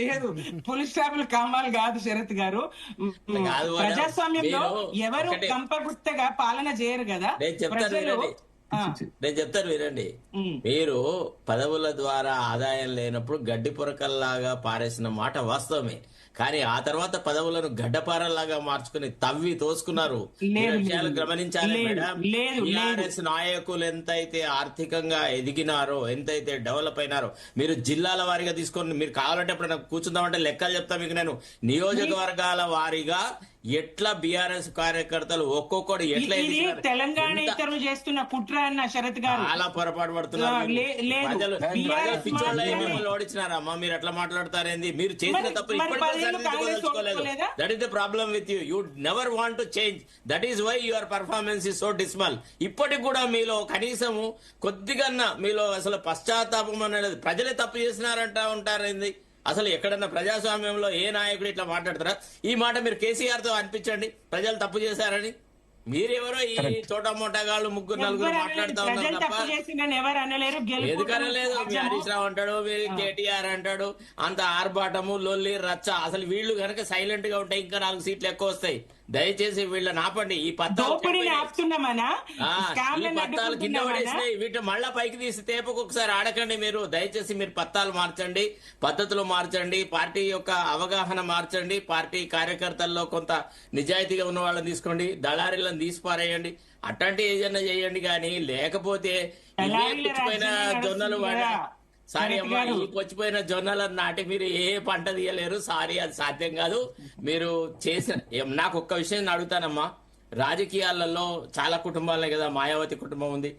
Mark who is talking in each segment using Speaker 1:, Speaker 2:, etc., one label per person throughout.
Speaker 1: లేదు ఫుల్ స్టాప్లు కామాలు కాదు శరత్ గారు.
Speaker 2: కాదు మేడం,
Speaker 1: ప్రజాస్వామ్యంలో
Speaker 2: మీరు
Speaker 1: ఎవరు
Speaker 2: ఒకటే
Speaker 1: గంపగుత్తగా పాలన చేయరు కదా
Speaker 2: నేను చెప్తాను
Speaker 1: ప్రజలు.
Speaker 2: వినండి. నేను చెప్తాను వినండి. మీరు పదవుల ద్వారా ఆదాయం లేనప్పుడు గడ్డి పొరకల్లాగా పారేసిన మాట వాస్తవమే. కానీ ఆ తర్వాత పదవులను గడ్డపారల్లాగా మార్చుకుని తవ్వి తోసుకున్నారు. మీరు విషయాలు గమనించాలి మేడం. టిఆర్ఎస్ నాయకులు ఎంతైతే ఆర్థికంగా ఎదిగినారో, ఎంతైతే డెవలప్ అయినారో, మీరు జిల్లాల వారీగా తీసుకొని, మీరు కావాలంటే ఇప్పుడు నాకు కూర్చుందామంటే లెక్కలు చెప్తా మీకు. నేను నియోజకవర్గాల వారీగా ఎట్లా బీఆర్ఎస్ కార్యకర్తలు ఒక్కొక్కడు ఎట్లా
Speaker 1: తెలంగాణ ఇతరులు చేస్తున్న కుట్ర అన్న శరత్ గారు
Speaker 2: చాలా పొరపాటు పడుతున్నారు. ప్రజలు పిచ్చోళ్ళ మిమ్మల్ని ఓడించినారమ్మా, మీరు ఎట్లా మాట్లాడతారేంది? మీరు చేసిన తప్పు ఇప్పటికీ సరిదిద్దుకోదలుచుకోలేదు. That is the problem with you. You never want to change. That is why your performance is so dismal. ఇప్పటికి కూడా మీలో కనీసము కొద్దిగా మీలో అసలు పశ్చాత్తాపం అనేది, ప్రజలే తప్పు చేసినారంట ఉంటారేంది? అసలు ఎక్కడన్నా ప్రజాస్వామ్యంలో ఏ నాయకుడు ఇట్లా మాట్లాడతారా? ఈ మాట మీరు కేసీఆర్ తో అనిపించండి, ప్రజలు తప్పు చేశారని. మీరెవరో ఈ చోటా మోటాగాళ్ళు ముగ్గురు నలుగురు మాట్లాడుతూ ఉన్నారు తప్ప ఎందుకనలేదు. మీ హరీష్ రావు అంటాడు, మీరు కేటీఆర్ అంటాడు, అంత ఆర్భాటము లొల్లి రచ్చ. అసలు వీళ్ళు కనుక సైలెంట్ గా ఉంటే ఇంకా 4 సీట్లు ఎక్కువ వస్తాయి. దయచేసి వీళ్ళని ఆపండి. ఈ పత్తాలు కింద పడేసినాయి, వీటిని మళ్ళా పైకి తీసి తేపకు ఒకసారి ఆడకండి. మీరు దయచేసి మీరు పత్తాలు మార్చండి, పద్ధతులు మార్చండి, పార్టీ యొక్క అవగాహన మార్చండి, పార్టీ కార్యకర్తల్లో కొంత నిజాయితీగా ఉన్న వాళ్ళని తీసుకోండి, దళారీలను తీసిపారేయండి, అట్లాంటి ఏదైనా చేయండి. కానీ లేకపోతే పుచ్చిపోయిన జొన్నలు సారీ అమ్మా, ఈ పొచ్చిపోయిన జొన్నలను నాటి మీరు ఏ పంట తీయలేరు. సారీ, అది సాధ్యం కాదు. మీరు చేసిన నాకు ఒక్క విషయం అడుగుతానమ్మా. రాజకీయాలలో చాలా కుటుంబాలే కదా, మాయావతి కుటుంబం ఉంది,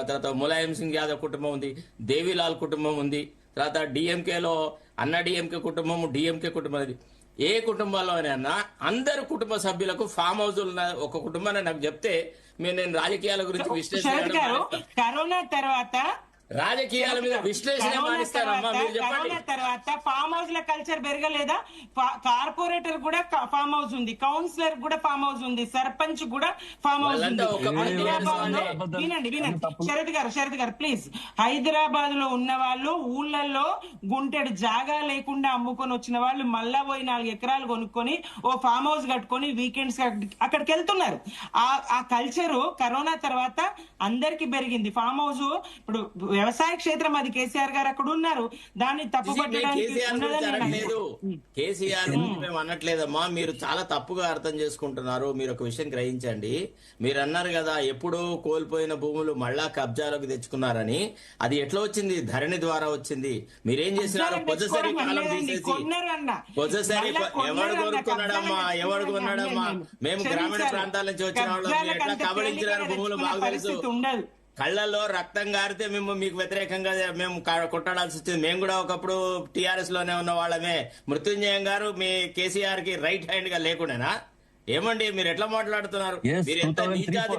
Speaker 2: తర్వాత ములాయం సింగ్ యాదవ్ కుటుంబం ఉంది, దేవిలాల్ కుటుంబం ఉంది, తర్వాత డిఎంకేలో అన్నా డిఎంకే కుటుంబం, డిఎంకే కుటుంబం. అది ఏ కుటుంబంలోనైనా అందరు కుటుంబ సభ్యులకు ఫామ్ హౌస్ ఉన్న ఒక కుటుంబాన్ని నాకు చెప్తే నేను రాజకీయాల గురించి విశ్లేషణ,
Speaker 1: కరోనా తర్వాత
Speaker 2: రాజకీయాల మీద విశ్లేషణ మానిస్తారమ్మా. మీరు చెప్పండి.
Speaker 1: తర్వాత ఫామ్ హౌస్ ల కల్చర్ పెరగలేదా? కార్పొరేటర్ కూడా ఫామ్ హౌస్ ఉంది, కౌన్సిలర్ కూడా ఫామ్ హౌస్ ఉంది, సర్పంచ్ కూడా ఫామ్ హౌస్ ఉంది. వినండి శరత్ గారు ప్లీజ్. హైదరాబాద్ లో ఉన్న వాళ్ళు ఊళ్ళల్లో గుంటెడు జాగా లేకుండా అమ్ముకొని వచ్చిన వాళ్ళు మళ్ళా పోయి 4 ఎకరాలు కొనుక్కొని ఓ ఫామ్ హౌస్ కట్టుకొని వీకెండ్స్ అక్కడికి వెళ్తున్నారు. ఆ కల్చరు కరోనా తర్వాత అందరికి పెరిగింది. ఫామ్ హౌస్ ఇప్పుడు వ్యవసాయ క్షేత్రం, అది కేసీఆర్ గారు అక్కడ ఉన్నారు, దాన్ని తప్పుపట్టడానికి
Speaker 2: కేసీఆర్ మేము అనట్లేదమ్మా. మీరు చాలా తప్పుగా అర్థం చేసుకుంటున్నారు. మీరు ఒక విషయం గ్రహించండి. మీరు అన్నారు కదా ఎప్పుడో కోల్పోయిన భూములు మళ్ళా కబ్జాలోకి తెచ్చుకున్నారని. అది ఎట్లా వచ్చింది? ధరణి ద్వారా వచ్చింది. మీరేం చేసినారు? పొజసరీ కాలం తీసేసి, పొజసరీ ఎవడు కొనుక్కున్నాడమ్మా, ఎవడు కొన్నాడమ్మా? మేము గ్రామీణ ప్రాంతాల నుంచి వచ్చిన వాళ్ళు ఎట్లా కబళించినారు భూములు మాకు తెలుసు. కళ్ళల్లో రక్తం గారితే మేము మీకు వ్యతిరేకంగా మేము కొట్టాడాల్సి వచ్చింది. మేము కూడా ఒకప్పుడు టీఆర్ఎస్ లోనే ఉన్న వాళ్ళమే. మృత్యుంజయం గారు మీ కేసీఆర్ కి రైట్ హ్యాండ్ గా లేకుండానా? ఏమండి మీరు ఎట్లా మాట్లాడుతున్నారు? మీరు ఎంత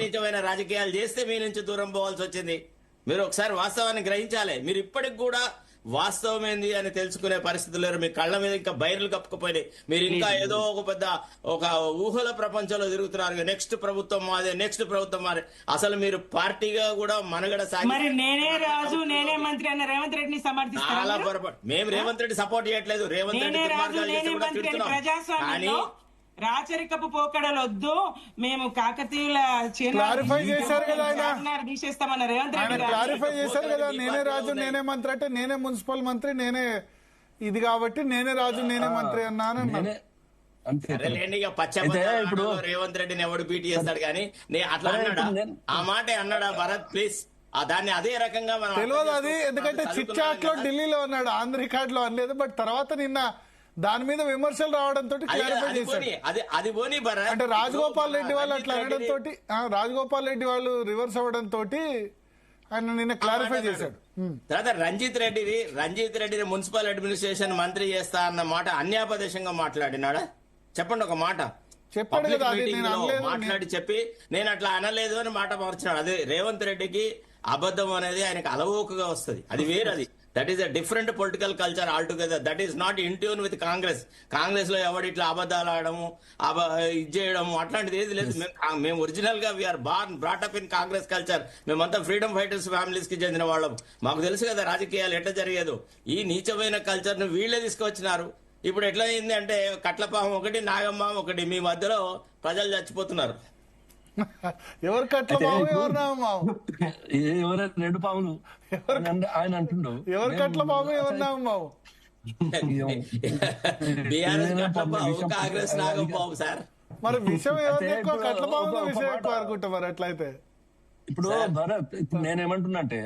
Speaker 2: నీచమైన రాజకీయాలు చేస్తే మీ నుంచి దూరం పోవాల్సి వచ్చింది. మీరు ఒకసారి వాస్తవాన్ని గ్రహించాలి. మీరు ఇప్పటికి కూడా వాస్తవం ఏంది అని తెలుసుకునే పరిస్థితులు లేరు. మీ కళ్ళ మీద ఇంకా బైర్లు కప్పుకుపోయినాయి. మీరు ఇంకా ఏదో ఒక ఊహల ప్రపంచంలో తిరుగుతున్నారు. నెక్స్ట్ ప్రభుత్వం మాదే, నెక్స్ట్ ప్రభుత్వం మాదే. అసలు మీరు పార్టీగా కూడా మనుగడ
Speaker 1: సాగి నేనే రాజు నేనే మంత్రి అన్న రేవంత్ రెడ్డిని సమర్థిస్తారు.
Speaker 2: చాలా పొరపాటు. మేము రేవంత్ రెడ్డి సపోర్ట్ చేయట్లేదు. రేవంత్ రెడ్డి కానీ
Speaker 1: రాచరికపు పోకడలు వద్దు, మేము కాకతీయుల
Speaker 3: క్లారిఫై చేశారు కదా
Speaker 1: తీసేస్తామన్న రేవంత్ రెడ్డి
Speaker 3: క్లారిఫై చేశారు కదా. నేనే రాజు నేనే మంత్రి అంటే నేనే మున్సిపల్ మంత్రి, నేనే ఇది కాబట్టి నేనే రాజు నేనే మంత్రి అన్నాను.
Speaker 2: ఇప్పుడు రేవంత్ రెడ్డిని ఎవడు బీటీ చేస్తాడు కానీ అట్లా అన్నాడా? ఆ మాట అన్నాడా భరత్? ప్లీజ్ దాన్ని అదే రకంగా
Speaker 3: తెలియదు అది. ఎందుకంటే చిట్ చాట్ లో ఢిల్లీలో ఉన్నాడు, ఆంధ్ర రికార్డ్ లో అనలేదు. బట్ తర్వాత నిన్న దాని మీద విమర్శలు రావడంతో క్లారిఫై చేశారు. అంటే రాజగోపాల్ రెడ్డి వాళ్ళు అట్లా అనడంతో, రాజగోపాల్ రెడ్డి వాళ్ళు రివర్స్ అవ్వడంతో ఆయన నిన్న క్లారిఫై చేశాడు.
Speaker 2: తర్వాత రంజిత్ రెడ్డిని మున్సిపల్ అడ్మినిస్ట్రేషన్ మంత్రి చేస్తా అన్న మాట అన్యాపదేశంగా మాట్లాడినాడా? చెప్పండి ఒక మాట.
Speaker 3: చెప్పాడు కదా,
Speaker 2: మాట్లాడి చెప్పి నేను అట్లా అనలేదు అని మాట మార్చినాడు. అదే రేవంత్ రెడ్డికి అబద్ధం అనేది ఆయనకు అలవోకగా వస్తుంది. అది వేరది. That is a different political culture altogether. That is not in tune with Congress. Congress లో ఎవడు ఇట్లా అబద్ధాలు ఆడము, ఇది చేయడము అట్లాంటిది ఏది లేదు. మేము ఒరిజినల్ గా we are brought up in Congress culture. మేమంతా ఫ్రీడమ్ ఫైటర్స్ ఫ్యామిలీస్ కి చెందిన వాళ్ళం. మాకు తెలుసు కదా రాజకీయాలు ఎట్లా జరిగేదో. ఈ నీచమైన కల్చర్ ను వీళ్ళే తీసుకొచ్చినారు. ఇప్పుడు ఎట్లా అయింది అంటే కట్లపాము ఒకటి, నాగమ్మ ఒకటి, మీ మధ్యలో ప్రజలు చచ్చిపోతున్నారు.
Speaker 3: ఎవరు కట్ల పాము, ఎవరు నాగమ్మావు?
Speaker 4: ఎవరైనా రెండు పాములు ఆయన అంటుండో.
Speaker 3: ఎవరు కట్ల పాము, ఎవరు నాగమ్మావు?
Speaker 2: బీఆర్ఎస్ కట్లపాము, కాంగ్రెస్ నాగంపాము సార్.
Speaker 3: మరి విషయం ఎవరు ఎక్కువ, కట్ల పాము విషయం ఎక్కువ అనుకుంటా మరి అట్లయితే.
Speaker 4: ఇప్పుడు భరత్, ఇప్పుడు నేనేమంటున్నా అంటే,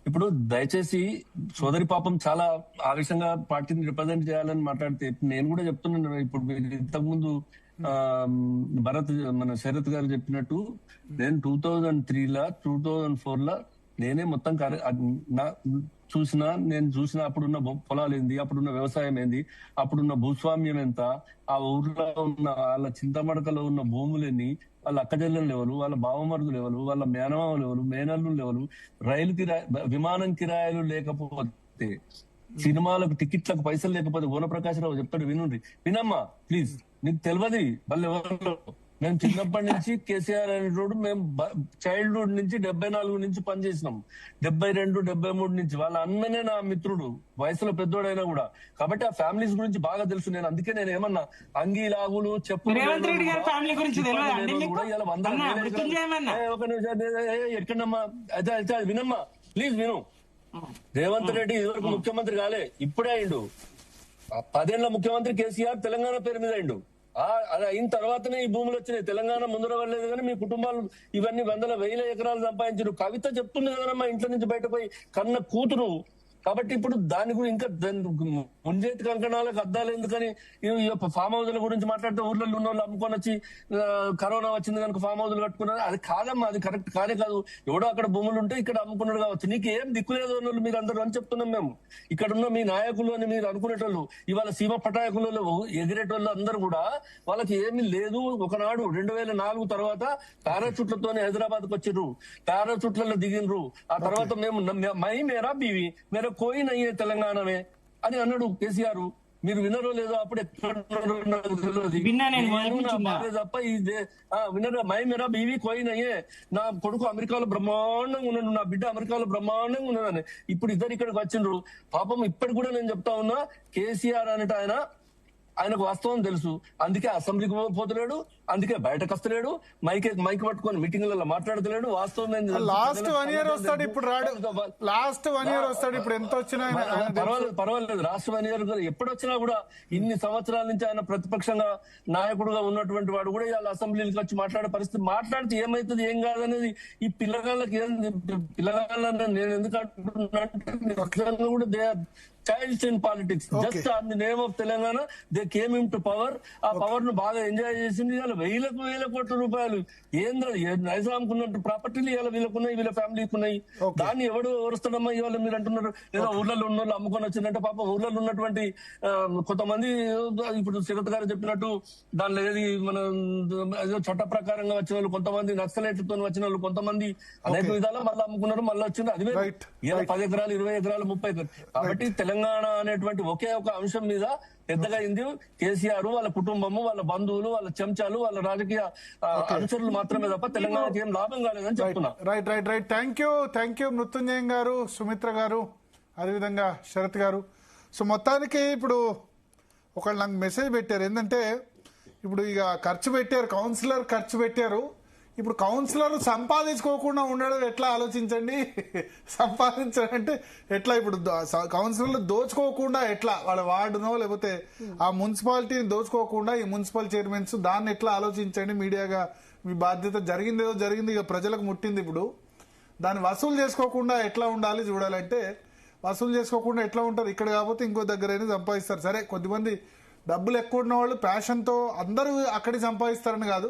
Speaker 4: ఇప్పుడు దయచేసి సోదరి పాపం చాలా ఆవేశంగా పార్టీని రిప్రజెంట్ చేయాలని మాట్లాడితే, నేను కూడా చెప్తున్నాను. ఇప్పుడు మీరు ఇంతకు ముందు భరత్ మన శరత్ గారు చెప్పినట్టు, నేను 2003 2004 నేనే మొత్తం నేను చూసిన అప్పుడున్న పొలాలు ఏంది, అప్పుడున్న వ్యవసాయం ఏంది, అప్పుడున్న భూస్వామ్యం ఎంత, ఆ ఊర్లో ఉన్న వాళ్ళ చింతమడకలో ఉన్న భూములన్నీ, వాళ్ళ అక్కజల్లెలు ఎవరు, వాళ్ళ బావమరుదులు ఎవరు, వాళ్ళ మేనమామలు ఎవరు, మేనల్లులు ఎవరు, విమానం కిరాయిలు లేకపోతే, సినిమాలకు టికెట్లకు పైసలు లేకపోతే, ఓనప్రకాశరావు చెప్తాడు, వినమ్మా ప్లీజ్, నీకు తెలియదు వాళ్ళు ఎవరు. మేము చిన్నప్పటి నుంచి కేసీఆర్ అనేటోడు మేము చైల్డ్హుడ్ నుంచి 74 నుంచి పనిచేసినాం, 72 73 నుంచి. వాళ్ళ అన్ననే నా మిత్రుడు, వయసులో పెద్దోడైనా కూడా. కాబట్టి ఆ ఫ్యామిలీస్ గురించి బాగా తెలుసు. నేను అందుకే నేను ఏమన్నా అంగీ లాగులు చెప్పులు ఎక్కడమ్మా అయితే వినమ్మా ప్లీజ్ విను. రేవంత్ రెడ్డి ఇదివరకు ముఖ్యమంత్రి కాలే, ఇప్పుడే అయిండు. 10 ఏళ్ల ముఖ్యమంత్రి కేసీఆర్ తెలంగాణ పేరు మీద అయిండు. అది అయిన తర్వాతనే ఈ భూములు వచ్చినాయి. తెలంగాణ ముందర వెళ్ళలేదు కానీ మీ కుటుంబాలు ఇవన్నీ 100,000 ఎకరాలు సంపాదించారు. కవిత చెప్తుంది కదమ్మా, ఇంట్లో నుంచి బయటపోయి కన్న కూతురు. కాబట్టి ఇప్పుడు దాని గురించి ఇంకా ముంజేతి కంకణాలకు అద్దాలు ఎందుకని ఫామ్ హౌస్ల గురించి మాట్లాడితే, ఊర్లలో ఉన్న వాళ్ళు అమ్ముకొని వచ్చి కరోనా వచ్చింది కనుక ఫామ్ హౌస్లు కట్టుకున్నారు. అది కాదమ్మా, అది కరెక్ట్ కానే కాదు. ఎవడో అక్కడ భూములు ఉంటే ఇక్కడ అమ్ముకున్నాడు కావచ్చు. నీకు ఏం దిక్కులేదు అన్నోళ్ళు మీరు అందరూ అని చెప్తున్నాం మేము. ఇక్కడ ఉన్న మీ నాయకులు అని మీరు అనుకునేటోళ్ళు, ఇవాళ సీమ పటాయకులలో ఎగిరేటోళ్ళు అందరూ కూడా వాళ్ళకి ఏమీ లేదు. ఒకనాడు 2004 తర్వాత పారాచూట్లతో హైదరాబాద్ కు వచ్చిర్రు, పారాచూట్లలో దిగినరు. ఆ తర్వాత మేము మై మేరా బీవి మేరా కోయి నయ్యే తెలంగాణమే అని అన్నాడు కేసీఆర్. మీరు వినరో లేదో, అప్పుడు ఎక్కడ తప్ప వినరా మై మేరా బీవీ కోయి నయ్యే. నా కొడుకు అమెరికాలో బ్రహ్మాండంగా ఉన్నాడు, నా బిడ్డ అమెరికాలో బ్రహ్మాండంగా ఉన్నాడని. ఇప్పుడు ఇద్దరు ఇక్కడికి వచ్చిండ్రు. పాపం ఇప్పటికి కూడా నేను చెప్తా ఉన్నా, కేసీఆర్ అనేట ఆయనకు వాస్తవం తెలుసు. అందుకే అసెంబ్లీకి పోతలేడు, అందుకే బయటకు వస్తలేడు, మైక్ పట్టుకొని మీటింగ్లలో మాట్లాడతలేడు. వాస్తవం
Speaker 3: లాస్ట్ 1 year వస్తాడు, ఇప్పుడు రాడు. లాస్ట్ 1 year వస్తాడు, ఇప్పుడు ఎంత వచ్చినా
Speaker 4: పర్వాలేదు. లాస్ట్ 1 year ఎప్పుడు వచ్చినా కూడా, ఇన్ని సంవత్సరాల నుంచి ఆయన ప్రతిపక్షంగా నాయకుడుగా ఉన్నటువంటి వాడు కూడా ఇవాళ అసెంబ్లీకి వచ్చి మాట్లాడే పరిస్థితి. మాట్లాడితే ఏమైతుంది ఏం కాదనేది ఈ పిల్లగాళ్ళకి పిల్లగాళ్ళని నేను ఎందుకు అంటున్నా కూడా they are childs in politics. Just on the name of Telangana they came into power. ఆ పవర్ ను బాగా ఎంజాయ్ చేసింది. ఇవాళ 1,000 కోట్ల రూపాయలు ఏంద్ర నైజాంకు ఉన్నట్టు ప్రాపర్టీలు ఇవాళ వీళ్ళకున్నాయి, వీళ్ళ ఫ్యామిలీకి ఉన్నాయి. దాన్ని ఎవడు ఎవరుస్తాడమ్మా ఇవాళ మీరు అంటున్నారు. లేదా ఊర్లలో ఉన్న వాళ్ళు అమ్ముకొని వచ్చిందంటే పాపం ఊర్లలో ఉన్నటువంటి కొంతమంది, ఇప్పుడు శరత్ గారు చెప్పినట్టు దానిలో ఏది మన ఏదో చట్ట ప్రకారంగా వచ్చిన వాళ్ళు, కొంతమంది నక్సలైట్లతో వచ్చిన వాళ్ళు, కొంతమంది అనేక విధాలా మళ్ళీ అమ్ముకున్నారు, మళ్ళీ వచ్చింది. అది 10 ఎకరాలు 20 ఎకరాలు 30 ఎకరాలు. కాబట్టి తెలంగాణ అనేటువంటి ఒకే ఒక అంశం మీద పెద్దగా అయింది. కేసీఆర్ వాళ్ళ కుటుంబము, వాళ్ళ బంధువులు, వాళ్ళ చెంచాలు, వాళ్ళ రాజకీయ అనుచరులు మాత్రమే తప్ప తెలంగాణకి ఏం లాభం కాలేదని చెప్తున్నా.
Speaker 3: రైట్. థ్యాంక్ యూ మృత్యుంజయం గారు, సుమిత్ర గారు, అదేవిధంగా శరత్ గారు. సో మొత్తానికి ఇప్పుడు ఒకళ్ళు నాకు మెసేజ్ పెట్టారు. ఏంటంటే ఇప్పుడు ఇక కౌన్సిలర్ ఖర్చు పెట్టారు. ఇప్పుడు కౌన్సిలర్ సంపాదించుకోకుండా ఉండడం ఎట్లా ఆలోచించండి. సంపాదించాలంటే ఎట్లా? ఇప్పుడు కౌన్సిలర్లు దోచుకోకుండా ఎట్లా, వాళ్ళ వార్డునో లేకపోతే ఆ మున్సిపాలిటీని దోచుకోకుండా ఈ మున్సిపల్ చైర్మన్స్, దాన్ని ఎట్లా ఆలోచించండి. మీడియాగా మీ బాధ్యత జరిగిందేదో జరిగింది, ఇక ప్రజలకు ముట్టింది. ఇప్పుడు దాన్ని వసూలు చేసుకోకుండా ఎట్లా ఉండాలి చూడాలంటే, వసూలు చేసుకోకుండా ఎట్లా ఉంటారు? ఇక్కడ కాకపోతే ఇంకో దగ్గరైనా సంపాదిస్తారు. సరే, కొద్దిమంది డబ్బులు ఎక్కువ ఉన్న వాళ్ళు ప్యాషన్తో అందరూ అక్కడికి సంపాదిస్తారని కాదు,